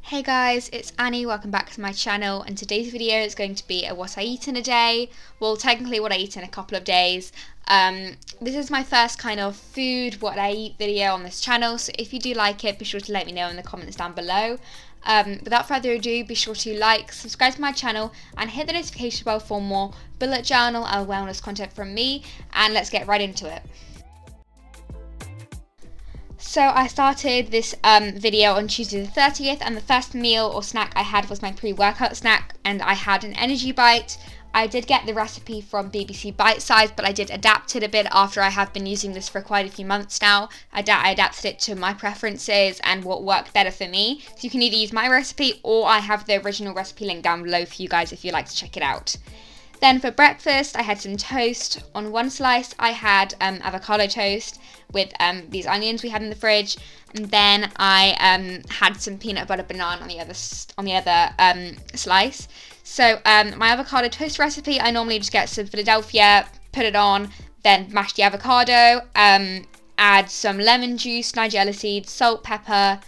Hey guys, it's Annie, welcome back to my channel, and today's video is going to be a what I eat in a day. Well, technically what I eat in a couple of days. This is my first kind of food, what I eat video on this channel, so if you do like it, be sure to let me know in the comments down below. Without further ado, be sure to like, subscribe to my channel, and hit the notification bell for more bullet journal and wellness content from me, and let's get right into it. So I started this video on Tuesday the 30th, and the first meal or snack I had was my pre-workout snack, and I had an energy bite. I did get the recipe from BBC Bite Size, but I did adapt it a bit after I have been using this for quite a few months now. I adapted it to my preferences and what worked better for me. So you can either use my recipe or I have the original recipe link down below for you guys if you'd like to check it out. Then for breakfast, I had some toast. On one slice, I had avocado toast with these onions we had in the fridge, and then I had some peanut butter banana on the other slice. So my avocado toast recipe, I normally just get some Philadelphia, put it on, then mash the avocado, add some lemon juice, Nigella seeds, salt, pepper,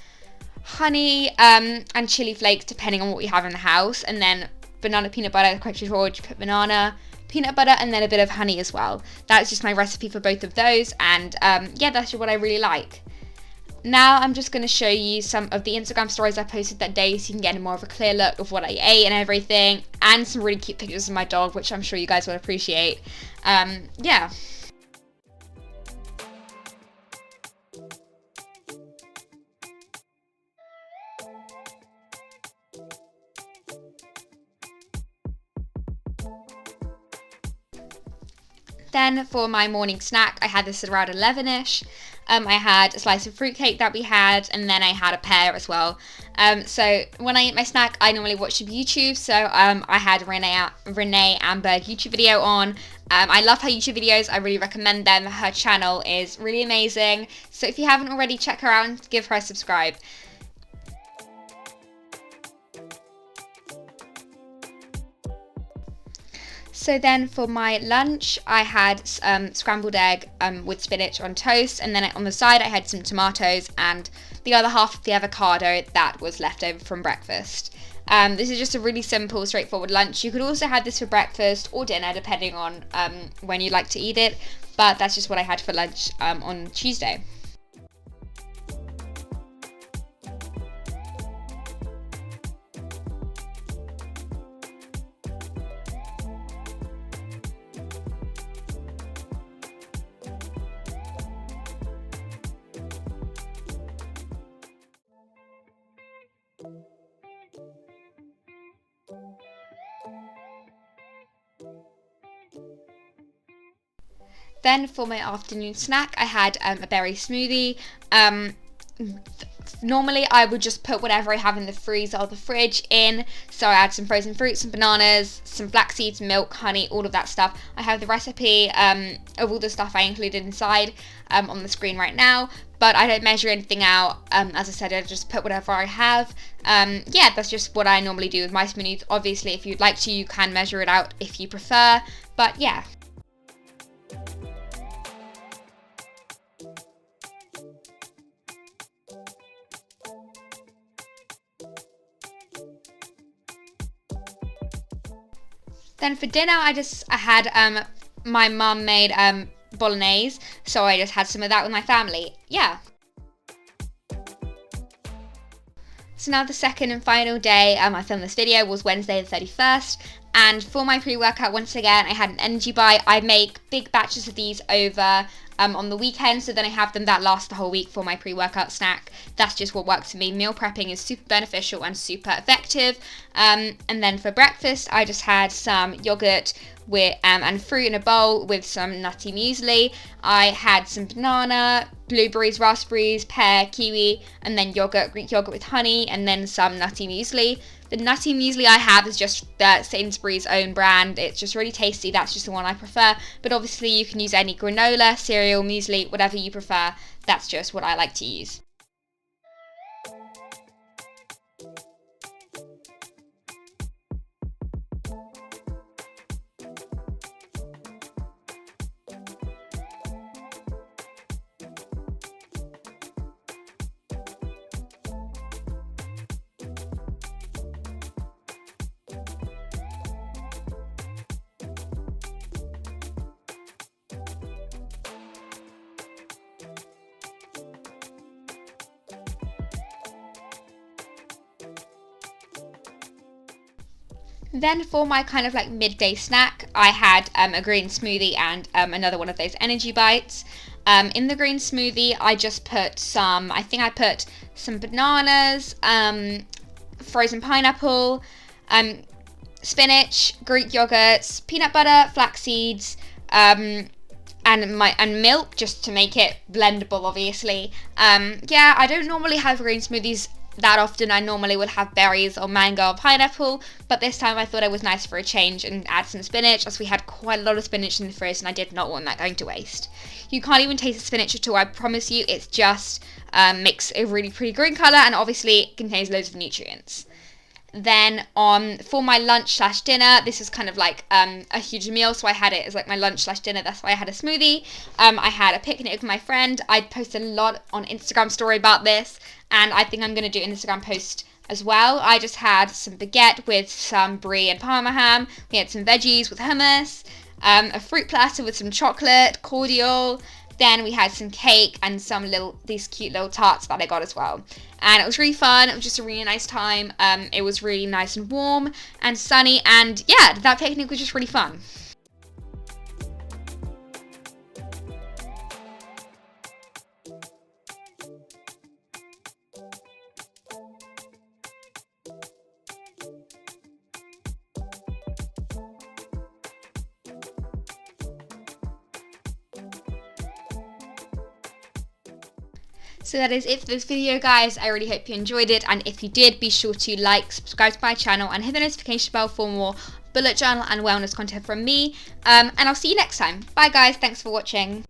honey, and chili flakes depending on what we have in the house, and then banana peanut butter, quite straightforward. You put banana, peanut butter, and then a bit of honey as well. That's just my recipe for both of those, and yeah, that's what I really like. Now I'm just going to show you some of the Instagram stories I posted that day so you can get more of a clear look of what I ate and everything, and some really cute pictures of my dog, which I'm sure you guys will appreciate. Yeah. Then for my morning snack, I had this at around 11ish. I had a slice of fruitcake that we had, and then I had a pear as well. So when I eat my snack, I normally watch some YouTube. So I had Renee Amberg YouTube video on. I love her YouTube videos. I really recommend them. Her channel is really amazing. So if you haven't already, check her out and give her a subscribe. So then for my lunch, I had scrambled egg with spinach on toast, and then on the side I had some tomatoes and the other half of the avocado that was left over from breakfast. This is just a really simple, straightforward lunch. You could also have this for breakfast or dinner depending on when you like to eat it, but that's just what I had for lunch on Tuesday. Then for my afternoon snack, I had a berry smoothie. Normally I would just put whatever I have in the freezer or the fridge in. So I had some frozen fruits, some bananas, some flax seeds, milk, honey, all of that stuff. I have the recipe of all the stuff I included inside on the screen right now, but I don't measure anything out. As I said, I just put whatever I have. Yeah, that's just what I normally do with my smoothies. Obviously, if you'd like to, you can measure it out if you prefer, but yeah. Then for dinner, I had my mum made bolognese, so I just had some of that with my family. Yeah. So now the second and final day I filmed this video was Wednesday the 31st, and for my pre-workout, once again, I had an energy bite. I make big batches of these over on the weekend, so then I have them that last the whole week for my pre-workout snack. That's just what works for me. Meal prepping is super beneficial and super effective. And then for breakfast, I just had some yogurt with and fruit in a bowl with some nutty muesli. I had some banana, blueberries, raspberries, pear, kiwi, and then Greek yogurt with honey, and then some nutty muesli. The nutty muesli I have is just the Sainsbury's own brand. It's just really tasty. That's just the one I prefer. But obviously you can use any granola, cereal, muesli, whatever you prefer. That's just what I like to use. Then for my kind of like midday snack, I had a green smoothie and another one of those energy bites. In the green smoothie, I just put I think I put some bananas, frozen pineapple, spinach, Greek yogurts, peanut butter, flax seeds, and milk, just to make it blendable, obviously. Yeah, I don't normally have green smoothies that often. I normally would have berries or mango or pineapple, but this time I thought it was nice for a change and add some spinach, as we had quite a lot of spinach in the fridge and I did not want that going to waste. You can't even taste the spinach at all, I promise you. It's just makes a really pretty green colour, and obviously it contains loads of nutrients. Then for my lunch/dinner, this is kind of like a huge meal, so I had it as like my lunch/dinner. That's why I had a smoothie. I had a picnic with my friend. I posted a lot on Instagram story about this, and I think I'm going to do an Instagram post as well. I just had some baguette with some brie and parma ham. We had some veggies with hummus, a fruit platter with some chocolate, cordial. Then we had some cake and these cute little tarts that I got as well. And it was really fun. It was just a really nice time. It was really nice and warm and sunny. And yeah, that picnic was just really fun. So that is it for this video, guys. I really hope you enjoyed it, and if you did, be sure to like, subscribe to my channel, and hit the notification bell for more bullet journal and wellness content from me. And I'll see you next time. Bye guys, thanks for watching.